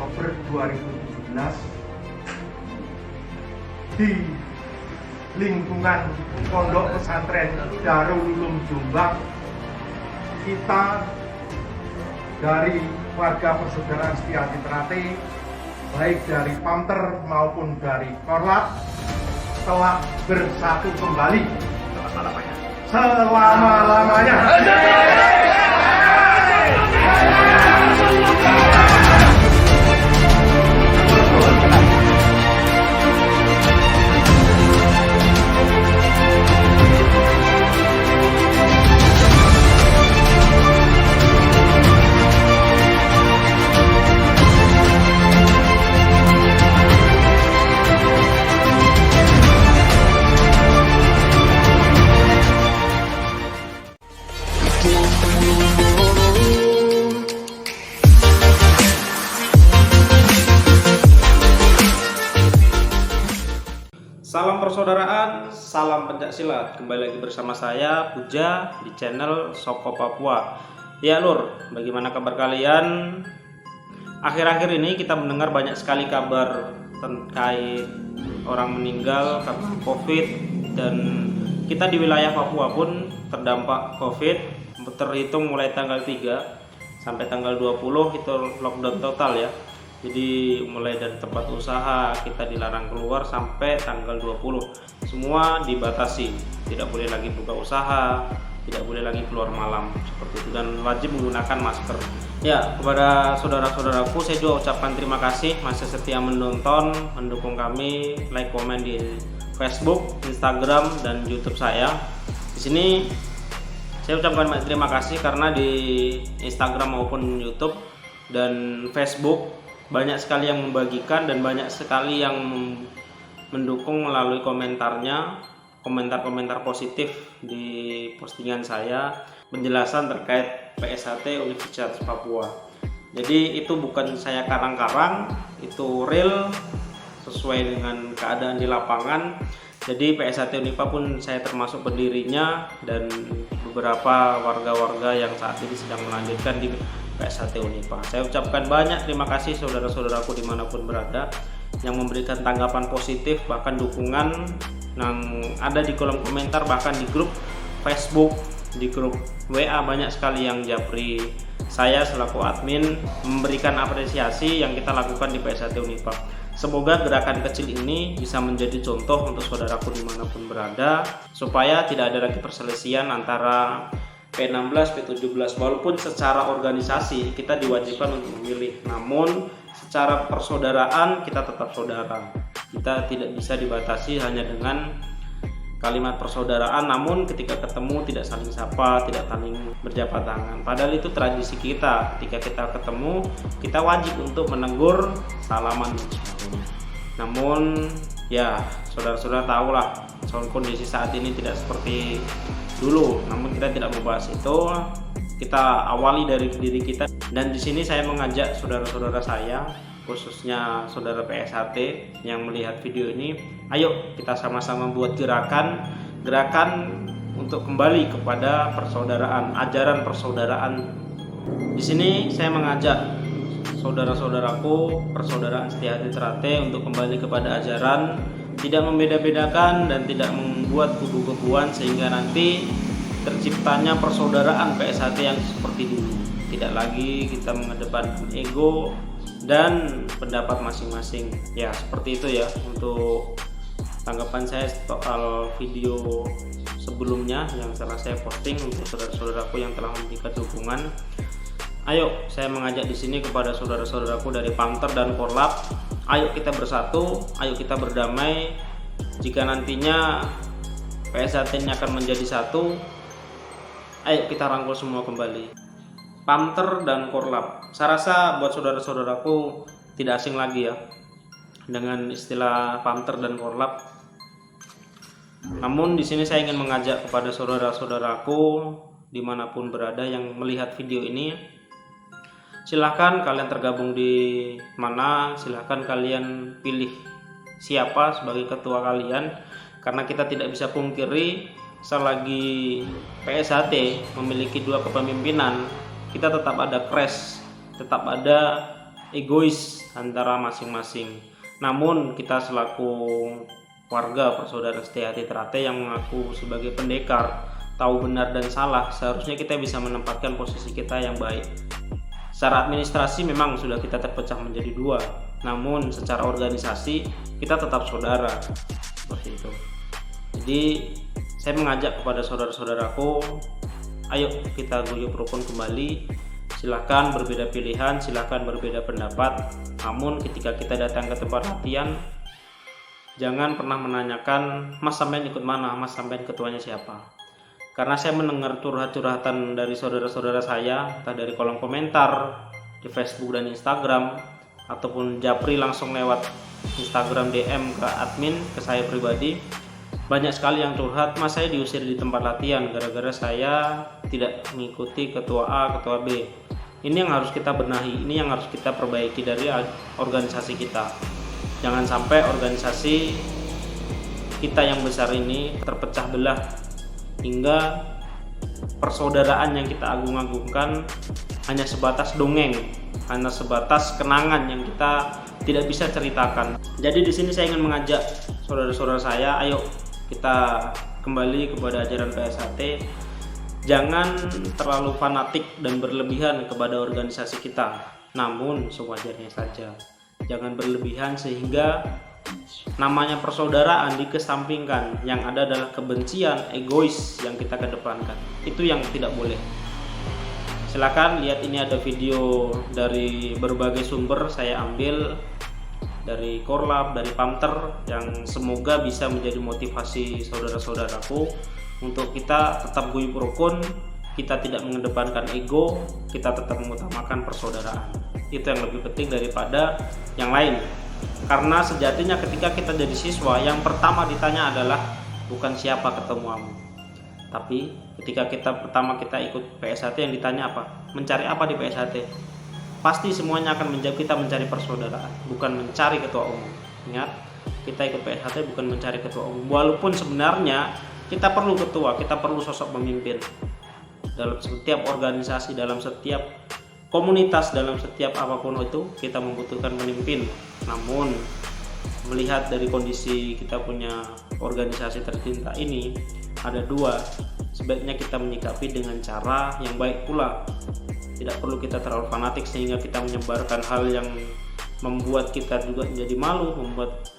Oktober 2017 di lingkungan Pondok Pesantren Darul Ulum Jombang, kita dari warga persaudaraan Setiati Trate, baik dari Pamter maupun dari Korlap, telah bersatu kembali selama-lamanya. Salam persaudaraan, salam pencaksilat. Kembali lagi bersama saya Puja di channel Soko Papua. Ya Lur, bagaimana kabar kalian? Akhir-akhir ini kita mendengar banyak sekali kabar terkait orang meninggal karena COVID, dan kita di wilayah Papua pun terdampak COVID. Terhitung mulai tanggal 3 sampai tanggal 20 itu lockdown total ya. Jadi mulai dari tempat usaha kita dilarang keluar sampai tanggal 20. Semua dibatasi, tidak boleh lagi buka usaha, tidak boleh lagi keluar malam seperti itu, dan wajib menggunakan masker. Ya, kepada saudara-saudaraku saya juga ucapkan terima kasih masih setia menonton, mendukung kami, like, komen di Facebook, Instagram, dan YouTube saya. Di sini saya ucapkan terima kasih karena di Instagram maupun YouTube dan Facebook banyak sekali yang membagikan dan banyak sekali yang mendukung melalui komentarnya, komentar-komentar positif di postingan saya, penjelasan terkait PSHT Universitas Papua. Jadi itu bukan saya karang-karang, itu real sesuai dengan keadaan di lapangan. Jadi PSHT Unipa pun saya termasuk pendirinya, dan beberapa warga-warga yang saat ini sedang melanjutkan di PSHT Unipa. Saya ucapkan banyak terima kasih saudara-saudaraku dimanapun berada yang memberikan tanggapan positif, bahkan dukungan yang ada di kolom komentar, bahkan di grup Facebook, di grup WA banyak sekali yang japri saya selaku admin, memberikan apresiasi yang kita lakukan di PSHT Unipa. Semoga gerakan kecil ini bisa menjadi contoh untuk saudaraku dimanapun berada, supaya tidak ada lagi perselisihan antara P16, P17. Walaupun secara organisasi kita diwajibkan untuk memilih, namun secara persaudaraan kita tetap saudara. Kita tidak bisa dibatasi hanya dengan kalimat persaudaraan, namun ketika ketemu tidak saling sapa, tidak saling berjabat tangan. Padahal itu tradisi kita. Ketika kita ketemu, kita wajib untuk menegur, salaman dan sebagainya. Namun ya saudara-saudara tahulah soal kondisi saat ini tidak seperti dulu. Namun kita tidak membahas itu. Kita awali dari diri kita, dan di sini saya mengajak saudara-saudara saya, khususnya saudara PSHT yang melihat video ini, ayo kita sama-sama buat gerakan untuk kembali kepada persaudaraan, ajaran persaudaraan. Di sini saya mengajak saudara-saudaraku persaudaraan Setiati Trate untuk kembali kepada ajaran, tidak membeda-bedakan dan tidak membuat kubu-kubuan, sehingga nanti terciptanya persaudaraan PSHT yang seperti dulu. Tidak lagi kita mengedepankan ego dan pendapat masing-masing. Ya seperti itu ya untuk tanggapan saya soal video sebelumnya yang telah saya posting untuk saudara-saudaraku yang telah memberikan dukungan. Ayo saya mengajak di sini kepada saudara-saudaraku dari Pamter dan Korlap, ayo kita bersatu, ayo kita berdamai. Jika nantinya PSHT-nya akan menjadi satu, ayo kita rangkul semua kembali. Pamter dan Korlap, saya rasa buat saudara-saudaraku tidak asing lagi ya dengan istilah Pamter dan Korlap. Namun di sini saya ingin mengajak kepada saudara-saudaraku dimanapun berada yang melihat video ini, silahkan kalian tergabung di mana, silahkan kalian pilih siapa sebagai ketua kalian, karena kita tidak bisa pungkiri selagi PSHT memiliki dua kepemimpinan, kita tetap ada crash, tetap ada egois antara masing-masing. Namun kita selaku warga persaudaraan setia hati Ternate yang mengaku sebagai pendekar, tahu benar dan salah, seharusnya kita bisa menempatkan posisi kita yang baik. Secara administrasi memang sudah kita terpecah menjadi dua, namun secara organisasi kita tetap saudara, seperti itu. Jadi saya mengajak kepada saudara-saudaraku, ayo kita guyub rukun kembali. Silahkan berbeda pilihan, silahkan berbeda pendapat, namun ketika kita datang ke tempat latihan, jangan pernah menanyakan, mas sampean ikut mana, mas sampean ketuanya siapa. Karena saya mendengar curhat-curhatan dari saudara-saudara saya, entah dari kolom komentar di Facebook dan Instagram, ataupun japri langsung lewat Instagram DM ke admin, ke saya pribadi. Banyak sekali yang curhat, mas saya diusir di tempat latihan gara-gara saya tidak mengikuti ketua A, ketua B. Ini yang harus kita benahi, ini yang harus kita perbaiki dari organisasi kita. Jangan sampai organisasi kita yang besar ini terpecah belah hingga persaudaraan yang kita agung-agungkan hanya sebatas dongeng, hanya sebatas kenangan yang kita tidak bisa ceritakan. Jadi di sini saya ingin mengajak saudara-saudara saya, ayo kita kembali kepada ajaran PSHT. Jangan terlalu fanatik dan berlebihan kepada organisasi kita, namun sewajarnya saja. Jangan berlebihan sehingga namanya persaudaraan dikesampingkan, yang ada adalah kebencian, egois yang kita kedepankan. Itu yang tidak boleh. Silakan lihat, ini ada video dari berbagai sumber saya ambil, dari Korlap, dari Pamter, yang semoga bisa menjadi motivasi saudara-saudaraku untuk kita tetap guyub rukun, kita tidak mengedepankan ego, kita tetap mengutamakan persaudaraan. Itu yang lebih penting daripada yang lain. Karena sejatinya ketika kita jadi siswa, yang pertama ditanya adalah bukan siapa ketemuamu, tapi ketika pertama kita ikut PSHT, yang ditanya apa? Mencari apa di PSHT? Pasti semuanya akan menjawab kita mencari persaudaraan, bukan mencari ketua umum. Ingat, kita ikut PSHT bukan mencari ketua umum. Walaupun sebenarnya kita perlu ketua, kita perlu sosok pemimpin. Dalam setiap organisasi, dalam setiap komunitas, dalam setiap apapun itu, kita membutuhkan pemimpin. Namun melihat dari kondisi kita punya organisasi tercinta ini, ada dua, sebaiknya kita menyikapi dengan cara yang baik pula. Tidak perlu kita terlalu fanatik sehingga kita menyebarkan hal yang membuat kita juga menjadi malu, membuat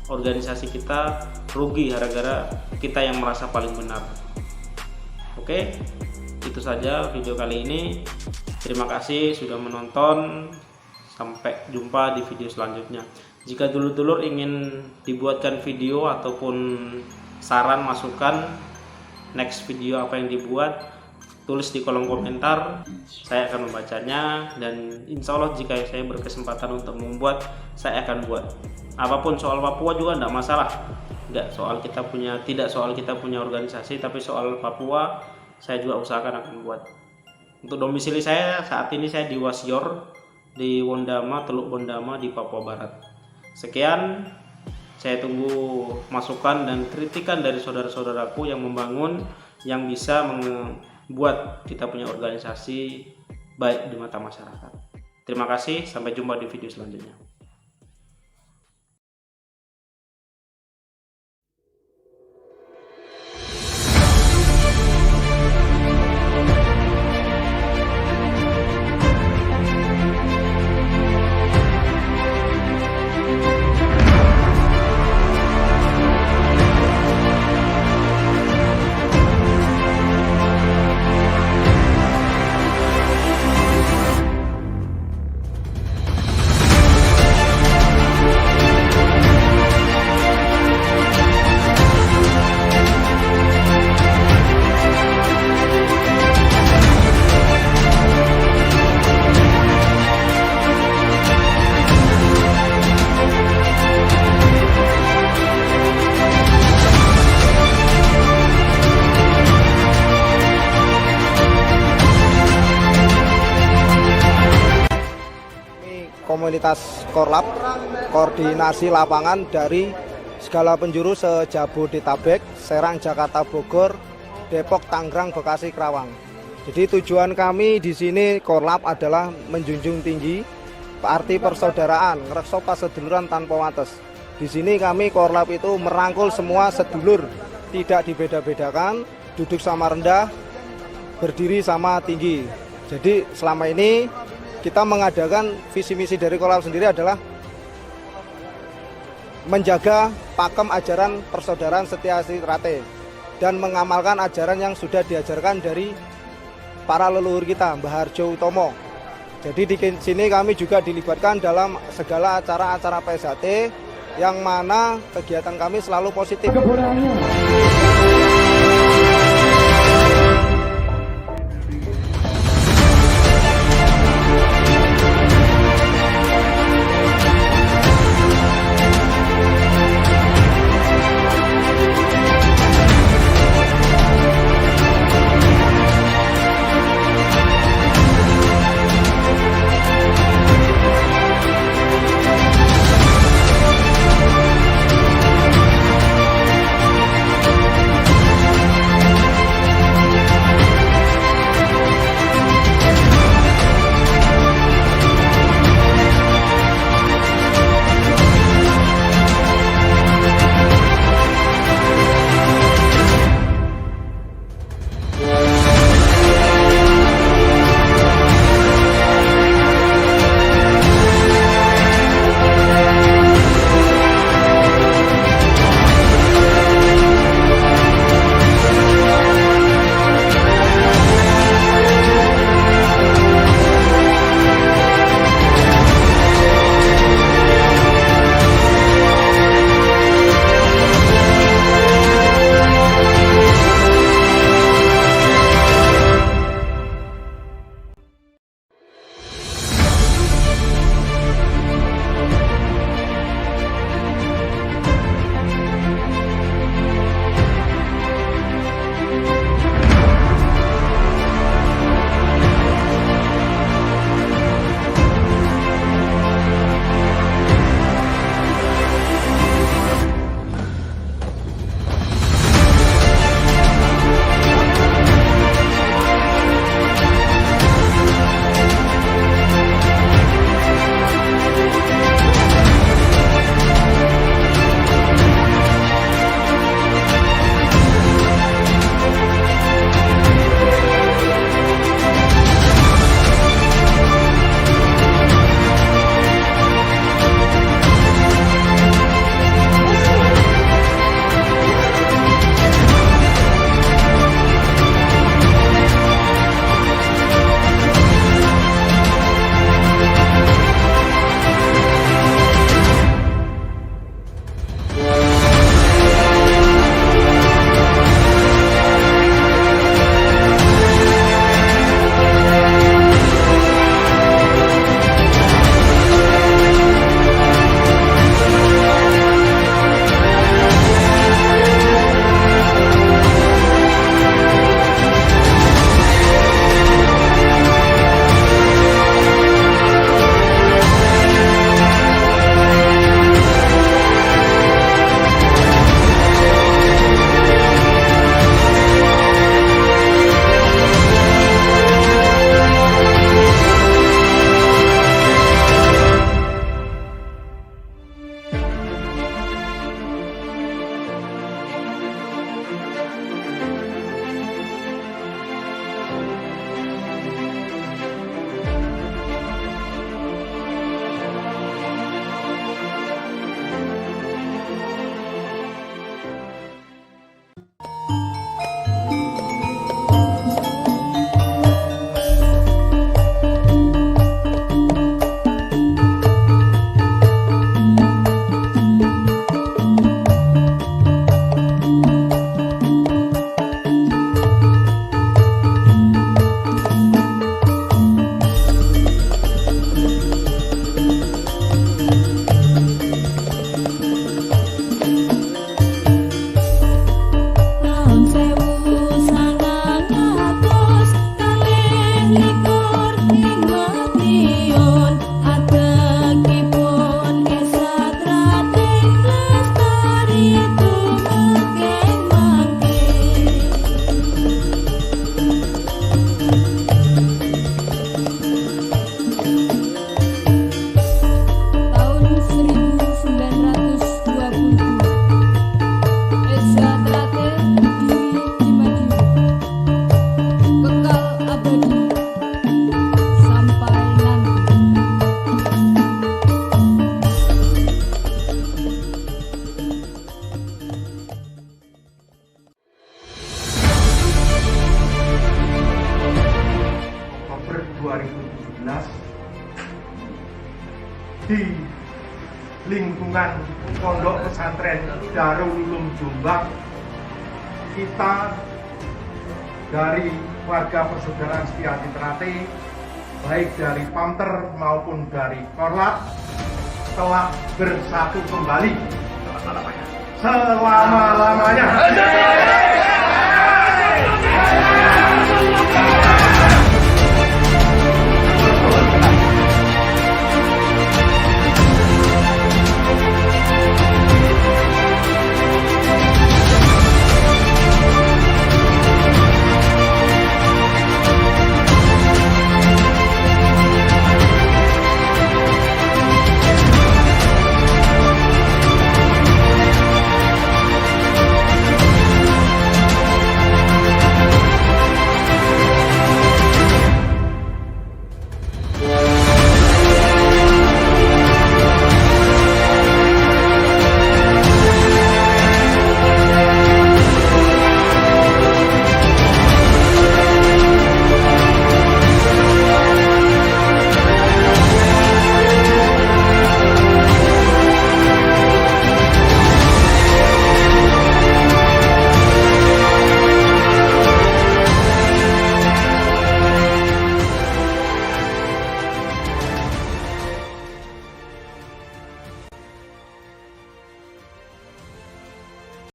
organisasi kita rugi gara-gara kita yang merasa paling benar. Oke, itu saja video kali ini. Terima kasih sudah menonton. Sampai jumpa di video selanjutnya. Jika dulur-dulur ingin dibuatkan video ataupun saran, masukan next video apa yang dibuat, tulis di kolom komentar, saya akan membacanya, dan insya Allah jika saya berkesempatan untuk membuat, saya akan buat. Apapun soal Papua juga tidak masalah, tidak soal kita punya organisasi, tapi soal Papua saya juga usahakan akan buat. Untuk domisili saya saat ini, saya di Wasior, di Wondama, Teluk Wondama di Papua Barat. Sekian, saya tunggu masukan dan kritikan dari saudara-saudaraku yang membangun, yang bisa membuat kita punya organisasi baik di mata masyarakat. Terima kasih, sampai jumpa di video selanjutnya. Komunitas Korlap, koordinasi lapangan dari segala penjuru se-Jabodetabek, Serang, Jakarta, Bogor, Depok, Tangerang, Bekasi, Kerawang. Jadi tujuan kami di sini Korlap adalah menjunjung tinggi arti persaudaraan, ngrekso paseduluran tanpa wates. Di sini kami Korlap itu merangkul semua sedulur, tidak dibeda-bedakan, duduk sama rendah, berdiri sama tinggi. Jadi selama ini kita mengadakan visi misi dari Korlap sendiri adalah menjaga pakem ajaran persaudaraan Setia-Asih Trate dan mengamalkan ajaran yang sudah diajarkan dari para leluhur kita, Mbah Harjo Utomo. Jadi di sini kami juga dilibatkan dalam segala acara-acara PSHT yang mana kegiatan kami selalu positif. di lingkungan Pondok Pesantren Darul Ulum Jombang, kita dari warga persaudaraan Setiati Ternate, baik dari Pamter maupun dari Korlat, telah bersatu kembali selama-lamanya.